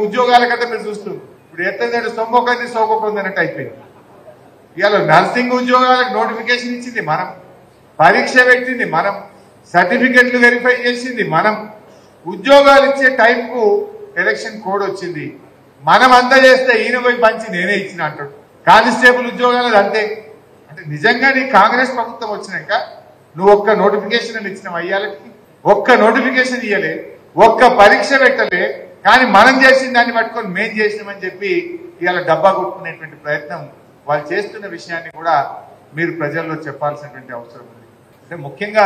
ఉద్యోగాల కంటే మీరు చూస్తుంది ఇప్పుడు ఎట్లయితే సొమ్మొకంది సోకొకంది అన్నట్టు అయిపోయింది. ఇవాళ నర్సింగ్ ఉద్యోగాలకు నోటిఫికేషన్ ఇచ్చింది మనం, పరీక్ష పెట్టింది మనం, సర్టిఫికెట్లు వెరిఫై చేసింది మనం, ఉద్యోగాలు ఇచ్చే టైంకు ఎలక్షన్ కోడ్ వచ్చింది, మనం అంతా చేస్తే ఈయన పోయి పంచి నేనే ఇచ్చిన అంటాడు. కానిస్టేబుల్ ఉద్యోగాలు అంతే. అంటే నిజంగా నీ కాంగ్రెస్ ప్రభుత్వం వచ్చినాక నువ్వు ఒక్క నోటిఫికేషన్ ఇచ్చినావు, అయ్యాలకి ఒక్క నోటిఫికేషన్ ఇయ్యలే, ఒక్క పరీక్ష పెట్టలే. కానీ మనం చేసిన దాన్ని పట్టుకొని మేం చేసినామని చెప్పి ఇవాళ డబ్బా కొట్టుకునేటువంటి ప్రయత్నం వాళ్ళు చేస్తున్న విషయాన్ని కూడా మీరు ప్రజల్లో చెప్పాల్సినటువంటి అవసరం ఉంది. అంటే ముఖ్యంగా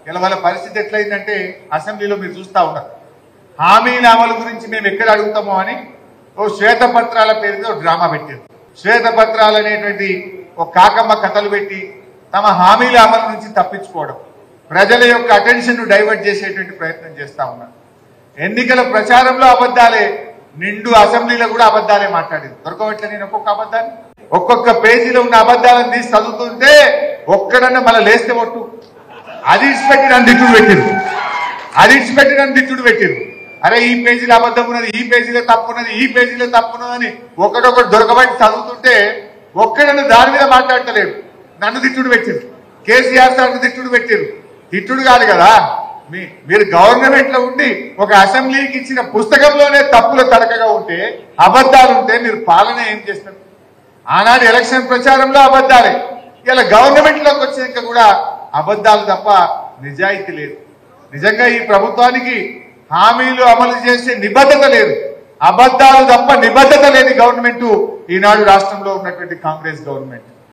ఇలా వాళ్ళ పరిస్థితి ఎట్లయిందంటే అసెంబ్లీలో మీరు చూస్తూ ఉన్నారు, హామీల అమలు గురించి మేము ఎక్కడ అడుగుతామో అని ఓ శ్వేతపత్రాల పేరుతో డ్రామా పెట్టారు. శ్వేతపత్రాలు అనేటువంటి ఒక కాకమ్మ కథలు పెట్టి తమ హామీల అమలు నుంచి తప్పించుకోవడం, ప్రజల యొక్క అటెన్షన్ డైవర్ట్ చేసేటువంటి ప్రయత్నం చేస్తా ఉన్నారు. ఎన్నికల ప్రచారంలో అబద్ధాలే, నిండు అసెంబ్లీలో కూడా అబద్ధాలే మాట్లాడింది. దొరకవట్లే నేను ఒక్కొక్క పేజీలో ఉన్న అబద్ధాలను తీసి చదువుతుంటే ఒక్కడన్నా మళ్ళీ లేస్తే ఒట్టు అది ఇచ్చిపెట్టి నన్ను దిట్టుడు పెట్టిరు. అరే ఈ పేజీలో అబద్ధం ఉన్నది, ఈ పేజీలో తప్పున్నది, ఈ పేజీలో తప్పున్నదని ఒకటొకటి దొరకబట్టి చదువుతుంటే ఒక్కడన్నా దాని మీద మాట్లాడతలేడు. నన్ను తిట్టుడు పెట్టిరు, కేసీఆర్ సార్ను తిట్టుడు పెట్టిరు. తిట్టుడు కాదు కదా, మీరు గవర్నమెంట్ లో ఉండి ఒక అసెంబ్లీకి ఇచ్చిన పుస్తకంలోనే తప్పుల తడకగా ఉంటే, అబద్ధాలు ఉంటే మీరు పాలన ఏం చేస్తారు? ఆనాడు ఎలక్షన్ ప్రచారంలో అబద్ధాలే, ఇలా గవర్నమెంట్ లోకి వచ్చాక కూడా అబద్ధాలు తప్ప నిజాయితీ లేదు. నిజంగా ఈ ప్రభుత్వానికి హామీలు అమలు చేసే నిబద్ధత లేదు, అబద్ధాలు తప్ప నిబద్ధత లేని గవర్నమెంట్ ఈనాడు రాష్ట్రంలో ఉన్నటువంటి కాంగ్రెస్ గవర్నమెంట్.